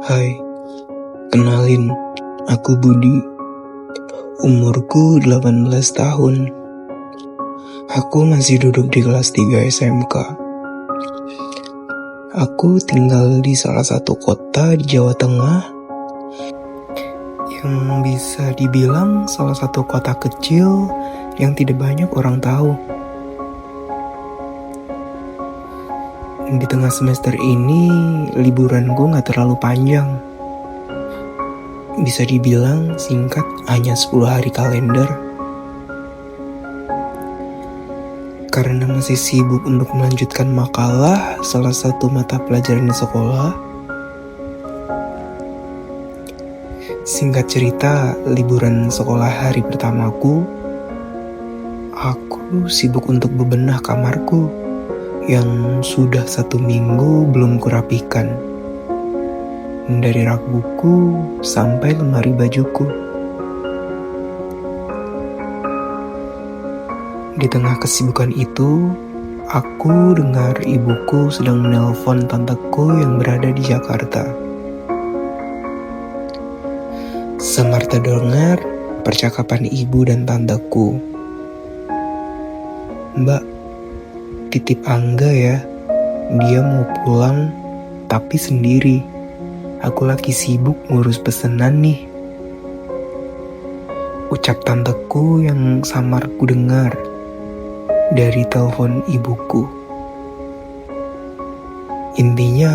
Hai, kenalin, aku Budi. Umurku 18 tahun. Aku masih duduk di kelas 3 SMK. Aku tinggal di salah satu kota di Jawa Tengah yang bisa dibilang salah satu kota kecil yang tidak banyak orang tahu. Di tengah semester ini, liburanku gak terlalu panjang. Bisa dibilang singkat, hanya 10 hari kalender. Karena masih sibuk untuk melanjutkan makalah salah satu mata pelajaran di sekolah. Singkat cerita, liburan sekolah hari pertamaku, aku sibuk untuk bebenah kamarku yang sudah 1 minggu belum kurapikan. Dari rak buku sampai lemari bajuku. Di tengah kesibukan itu, aku dengar ibuku sedang menelpon tanteku yang berada di Jakarta. Samar terdengar percakapan ibu dan tanteku. "Mbak, titip Angga ya, dia mau pulang tapi sendiri. Aku lagi sibuk ngurus pesanan nih," ucap tanteku yang samar ku dengar dari telepon ibuku. Intinya,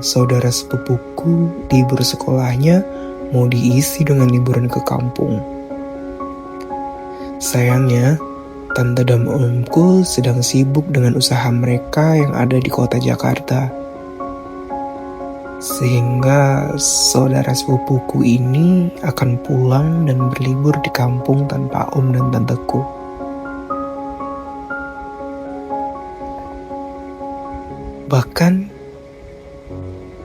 saudara sepupuku libur sekolahnya mau diisi dengan liburan ke kampung. Sayangnya, tante dan omku sedang sibuk dengan usaha mereka yang ada di kota Jakarta. Sehingga saudara sepupuku ini akan pulang dan berlibur di kampung tanpa om dan tanteku. Bahkan,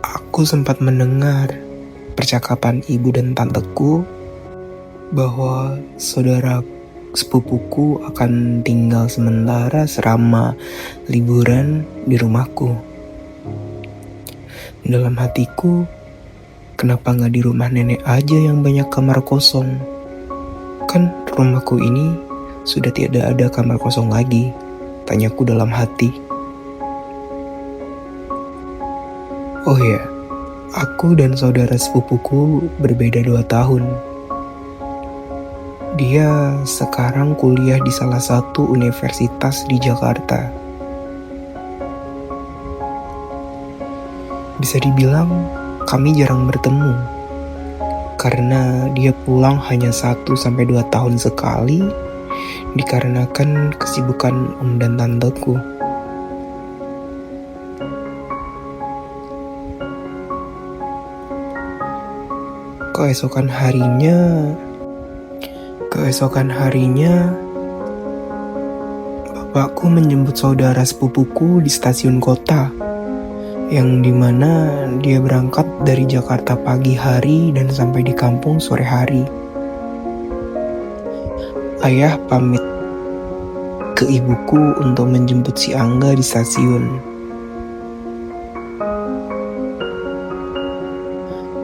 aku sempat mendengar percakapan ibu dan tanteku bahwa saudara sepupuku akan tinggal sementara selama liburan di rumahku. Dalam hatiku, kenapa gak di rumah nenek aja yang banyak kamar kosong? Kan rumahku ini sudah tidak ada kamar kosong lagi, tanyaku dalam hati. Oh ya, aku dan saudara sepupuku berbeda 2 tahun. Dia sekarang kuliah di salah satu universitas di Jakarta. Bisa dibilang kami jarang bertemu, karena dia pulang hanya 1-2 tahun sekali, dikarenakan kesibukan om dan tanteku. Keesokan harinya, bapakku menjemput saudara sepupuku di stasiun kota, yang dimana dia berangkat dari Jakarta pagi hari dan sampai di kampung sore hari. Ayah pamit ke ibuku untuk menjemput si Angga di stasiun.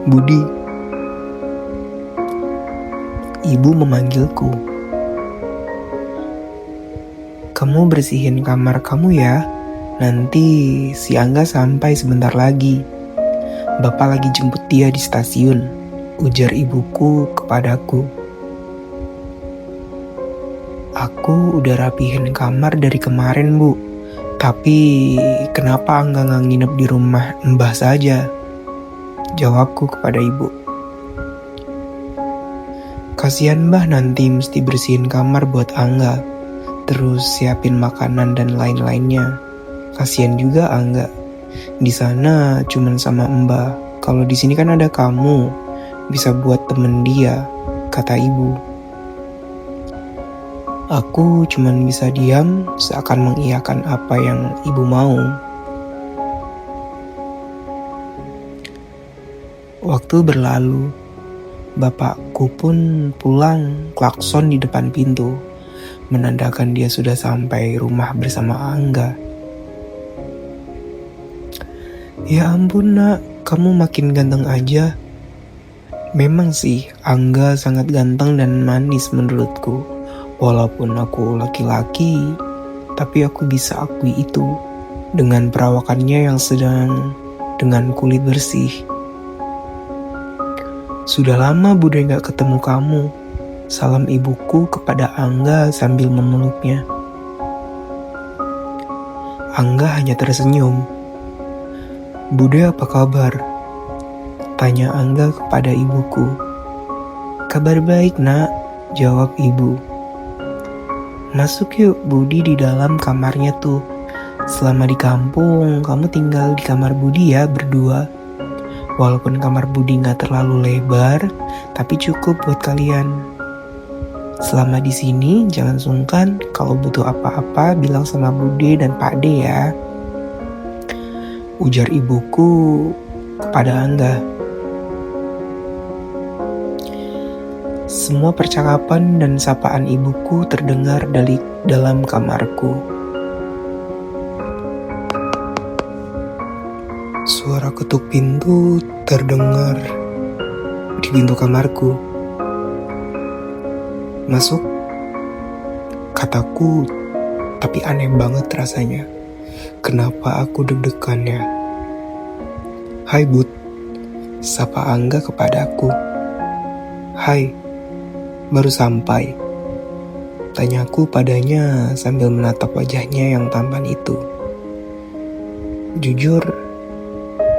"Budi," ibu memanggilku. "Kamu bersihin kamar kamu ya. Nanti si Angga sampai sebentar lagi. Bapak lagi jemput dia di stasiun," ujar ibuku kepadaku. "Aku udah rapihin kamar dari kemarin, Bu. Tapi kenapa Angga gak nginep di rumah Mbah saja?" jawabku kepada ibu. "Kasihan Mbah nanti mesti bersihin kamar buat Angga, terus siapin makanan dan lain-lainnya. Kasihan juga Angga. Di sana cuman sama Mbah. Kalau di sini kan ada kamu, bisa buat temen dia," kata ibu. Aku cuman bisa diam seakan mengiyakan apa yang ibu mau. Waktu berlalu. Bapakku pun pulang klakson di depan pintu, menandakan dia sudah sampai rumah bersama Angga. "Ya ampun nak, kamu makin ganteng aja. Memang sih, Angga sangat ganteng dan manis menurutku. Walaupun aku laki-laki, tapi aku bisa akui itu. Dengan perawakannya yang sedang, dengan kulit bersih. Sudah lama Bude gak ketemu kamu. Salam ibuku kepada Angga sambil memeluknya. Angga hanya tersenyum. Bude apa kabar? Tanya Angga kepada ibuku. Kabar baik nak, jawab ibu. Masuk yuk Budi di dalam kamarnya tuh. Selama di kampung, kamu tinggal di kamar Budi ya berdua. Walaupun kamar Budi gak terlalu lebar, tapi cukup buat kalian. Selama di sini, jangan sungkan kalau butuh apa-apa bilang sama Bude dan Pak De ya. Ujar ibuku kepada Angga. Semua percakapan dan sapaan ibuku terdengar dari dalam kamarku. Suara ketuk pintu terdengar di pintu kamarku. Masuk, kataku, tapi aneh banget rasanya. Kenapa aku deg-degannya? Hai Bud, sapa Angga kepadaku. Hai, baru sampai. Tanyaku padanya sambil menatap wajahnya yang tampan itu. Jujur,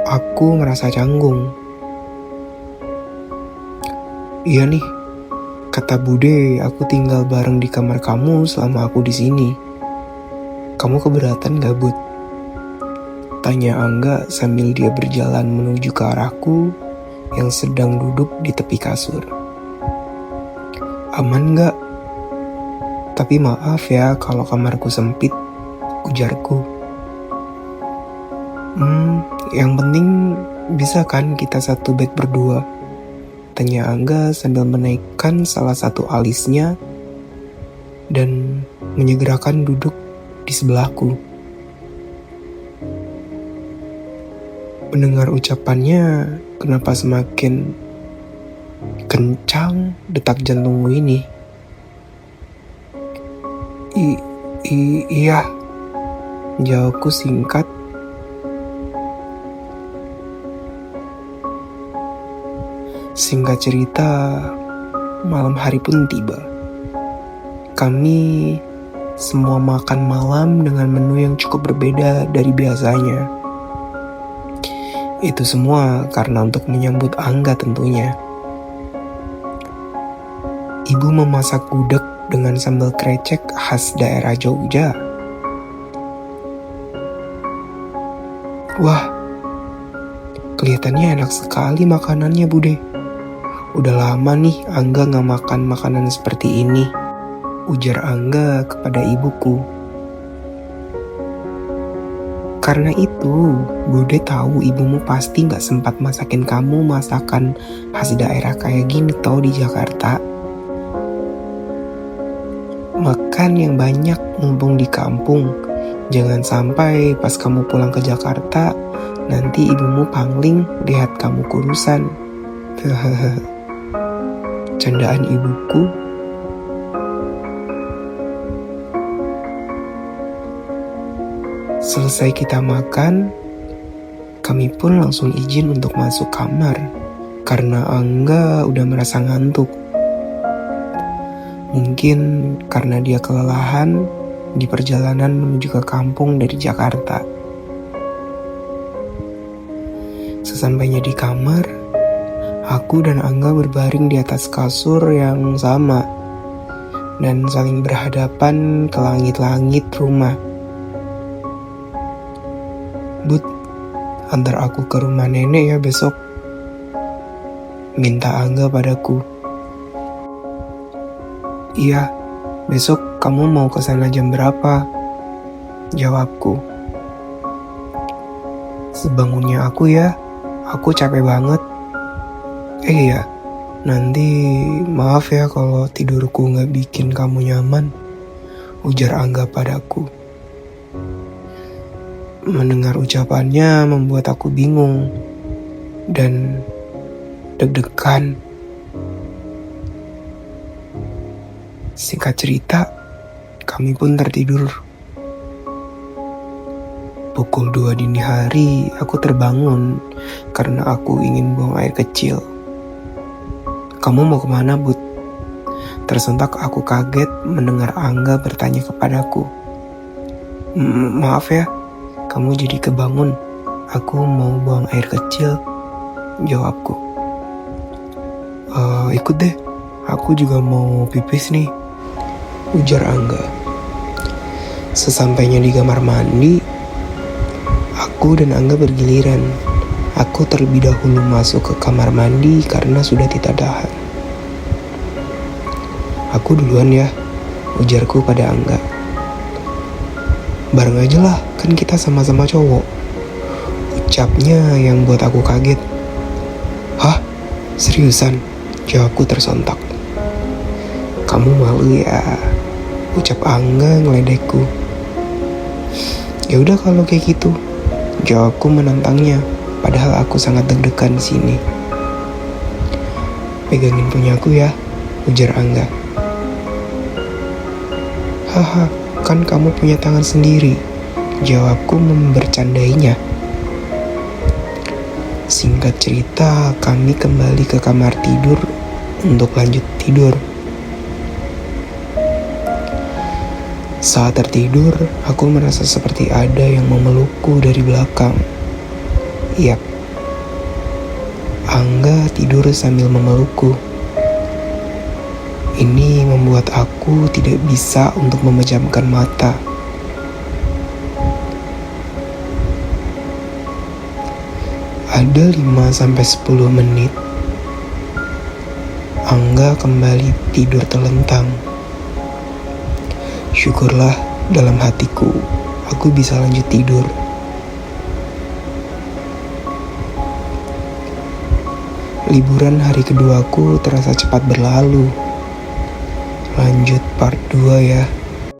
aku merasa canggung. Iya nih, kata Bude, aku tinggal bareng di kamar kamu selama aku di sini. Kamu keberatan gak, Bud? Tanya Angga sambil dia berjalan menuju ke arahku yang sedang duduk di tepi kasur. Aman gak? Tapi maaf ya kalau kamarku sempit, ujarku. Yang penting bisa kan kita satu bed berdua? Tanya Angga sambil menaikkan salah satu alisnya dan menyegerakan duduk di sebelahku. Mendengar ucapannya, kenapa semakin kencang detak jantungku ini? Iya, jawabku singkat. Singkat cerita, malam hari pun tiba. Kami semua makan malam dengan menu yang cukup berbeda dari biasanya. Itu semua karena untuk menyambut Angga tentunya. Ibu memasak gudeg dengan sambal krecek khas daerah Jogja. Wah, kelihatannya enak sekali makanannya, Bude. Udah lama nih Angga gak makan makanan seperti ini, ujar Angga kepada ibuku. Karena itu, Bude tahu ibumu pasti gak sempat masakin kamu masakan khas daerah kayak gini tau di Jakarta. Makan yang banyak mumpung di kampung. Jangan sampai pas kamu pulang ke Jakarta, nanti ibumu pangling lihat kamu kurusan. Candaan ibuku. Selesai kita makan, kami pun langsung izin untuk masuk kamar karena Angga udah merasa ngantuk. Mungkin karena dia kelelahan di perjalanan menuju ke kampung dari Jakarta. Sesampainya di kamar, aku dan Angga berbaring di atas kasur yang sama dan saling berhadapan ke langit-langit rumah. Bud, antar aku ke rumah nenek ya besok, minta Angga padaku. Iya, besok kamu mau ke sana jam berapa? Jawabku. Sebangunnya aku ya, aku capek banget. Iya, nanti maaf ya kalau tidurku gak bikin kamu nyaman, ujar Angga padaku. Mendengar ucapannya membuat aku bingung. dan deg-degan. Singkat cerita, kami pun tertidur. Pukul 2 dini hari, aku terbangun karena aku ingin buang air kecil. Kamu mau kemana, Bud? Tersentak aku kaget mendengar Angga bertanya kepadaku. Maaf ya, kamu jadi kebangun. Aku mau buang air kecil, jawabku. Ikut deh, aku juga mau pipis nih, ujar Angga. Sesampainya di kamar mandi, aku dan Angga bergiliran. Aku terlebih dahulu masuk ke kamar mandi karena sudah tidak tahan. Aku duluan ya, ujarku pada Angga. Bareng aja lah, kan kita sama-sama cowok, ucapnya yang buat aku kaget. Hah? Seriusan? Jawabku tersontak. Kamu malu ya, ucap Angga ngeledekku. Ya udah kalau kayak gitu, jawabku menantangnya, padahal aku sangat deg-degan di sini. Pegangin punyaku ya, ujar Angga. Haha, kan kamu punya tangan sendiri, jawabku membercandainya. Singkat cerita, kami kembali ke kamar tidur untuk lanjut tidur. Saat tertidur, aku merasa seperti ada yang memelukku dari belakang. Yap, Angga tidur sambil memelukku. Ini membuat aku tidak bisa untuk memejamkan mata. Ada 5-10 menit, Angga kembali tidur telentang. Syukurlah dalam hatiku, aku bisa lanjut tidur. Liburan hari keduaku terasa cepat berlalu. Lanjut part 2 ya.